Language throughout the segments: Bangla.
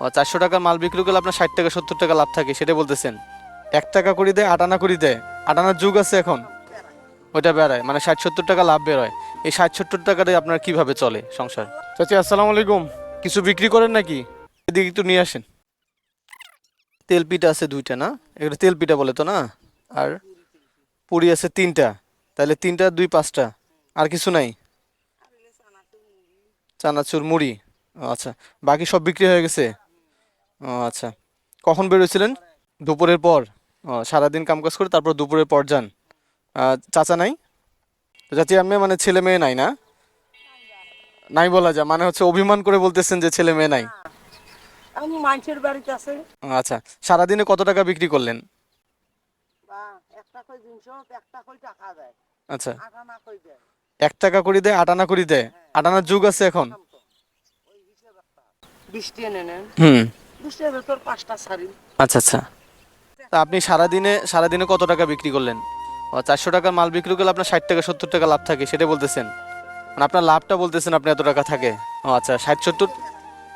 ও 400 টাকার মাল বিক্রি করলে আপনার 60 টাকা 70 টাকা লাভ থাকে, সেটা বলতেছেন। 1 টাকা করে দেয়, 8 আনা করে দেয়। 8 আনার যুগ আছে এখন। ওইটা বেড়ায় মানে 60 70 টাকা লাভ বের হয়। এই 60 70 টাকাতে আপনার কিভাবে চলে সংসার? চাচি আসসালামু আলাইকুম। কিছু বিক্রি করেন নাকি? এদিকে একটু নিয়ে আসেন। তেল পিঠা আছে 2টা না? এগুলো তেল পিঠা বলে তো না? আর পুরি আছে 3টা। তাহলে 3টা 2 5টা। আর কিছু নাই? চানাচুর মুড়ি। ও আচ্ছা। বাকি সব বিক্রি হয়ে গেছে? ও আচ্ছা। কখন বেরোছিলেন? দুপুরের পর? ও সারাদিন কাম কাজ করে তারপর দুপুরের পর যান। চাচা নাই? তো চাচি আপনি মানে ছেলে মেয়ে নাই না? নাই বলা যায় মানে হচ্ছে অভিমান করে বলতেছেন যে ছেলে মেয়ে নাই। আমি মানুষের বাড়িতে আছে ও আচ্ছা। সারাদিনে কত টাকা বিক্রি করলেন? বা একটা কই জিনিস একটা কই টাকা দেয় আচ্ছা। আটা না কই দেয় 1 টাকা করে দেয়, 8 আনা করে দেয়। 8 আনার যুগ আছে এখন। ওই হিসেব একটা 20 এনে নেন হুম। 20 ভেতর 5টা ছাড়ি আচ্ছা আচ্ছা। তা আপনি সারাদিনে কত টাকা বিক্রি করলেন? ও 400 টাকার মাল বিক্রি করলে আপনার 60 টাকা 70 টাকা লাভ থাকে, সেটা বলতেছেন। মানে আপনার লাভটা বলতেছেন আপনি এত টাকা থাকে। ও আচ্ছা 60 70।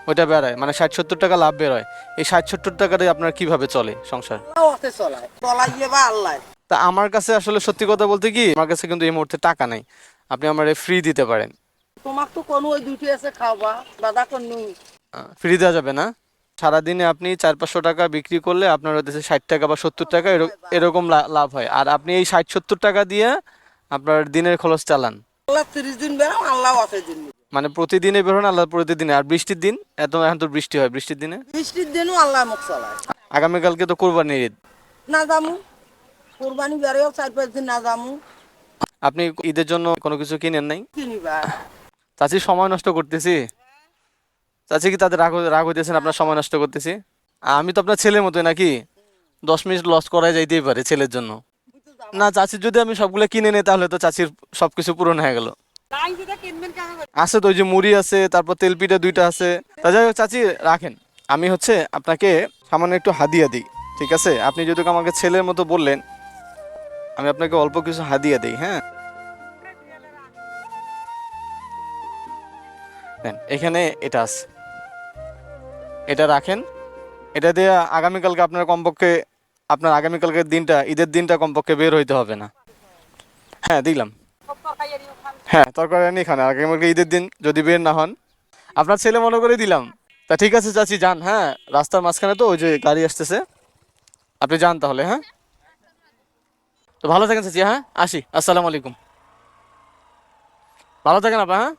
ওইটা বেড়ায় মানে 60 70 টাকা লাভ বের হয়। এই 60 70 টাকাতে আপনার কিভাবে চলে সংসার? আল্লাহ ওতে চলায় চলাইয়ে বা আল্লাহ তা আমার কাছে আসলে সত্যি কথা বলতে কি, আমার কাছে কিন্তু এই মুহূর্তে টাকা নাই। আপনি আমার ফ্রি দিতে পারেন। তোমাক তো কোন ওই দুটি আছে খাওয়া দাদা কোন ফ্রি দেওয়া যাবে না? সারাদিনে আপনি 400 500 টাকা বিক্রি করলে আপনার হচ্ছে 60 টাকা বা 70 টাকা এরকম লাভ হয়। আর আপনি এই 60 70 টাকা দিয়ে আপনার দিনের খরচ চালান। আল্লাহ 30 দিন বেরাম আল্লাহ আছে দিন মানে প্রতিদিনে বেরোন আল্লাহ প্রতিদিনে। আর বৃষ্টির দিন এখন তো বৃষ্টি হয় বৃষ্টির দিনে। 20 দিনও আল্লাহ মুখ চলায় আগামীকালকে তো কোরবানির ঈদ। না যামু কুরবানি বেরেও 4-5 দিন না যামু আপনি ঈদের জন্য কোনো কিছু কিনেন নাই? কিনিবা চাচি সময় নষ্ট করতেছি? চাচি কি তাদের রাগ রাগ হইতেছেন আপনার সময় নষ্ট করতেছি? আমি তো আপনার ছেলের মতোই নাকি? 10 মিনিট লস করাই যাইতেই পারে ছেলের জন্য। না চাচির যদি আমি সবগুলো কিনে নিই তাহলে তো চাচির সবকিছু পূরণ হয়ে গেল। নাই যেটা কিনবেন কেন আছে তো ওই যে মুড়ি আছে, তারপর তেল পিঠা 2টা আছে। তা যাই হোক চাচি রাখেন। আমি হচ্ছে আপনাকে সামান্য একটু হাদিয়া দিই। ঠিক আছে? আপনি যদি আমাকে ছেলের মতো বললেন, আমি আপনাকে অল্প কিছু হাদিয়া দিই, হ্যাঁ? নেন, এখানে এটা আছে। এটা রাখেন। এটা দিয়ে আগামীকালকে আপনার আগামীকালকের দিনটা ঈদের দিনটা কমপক্ষে বের হইতে হবে না। হ্যাঁ দিলাম। হ্যাঁ তরকারি নিয়ে খান আগামীকালকে ঈদের দিন যদি বের না হন। আপনার ছেলে মনে করে দিলাম। তা ঠিক আছে চাচি যান, হ্যাঁ? রাস্তার মাঝখানে তো ওই যে গাড়ি আসতেছে। আপনি যান তাহলে, হ্যাঁ? তো ভালো থাকেন চাচি, হ্যাঁ? আসি। আসসালামু আলাইকুম। ভালো থাকেন আপা, হ্যাঁ?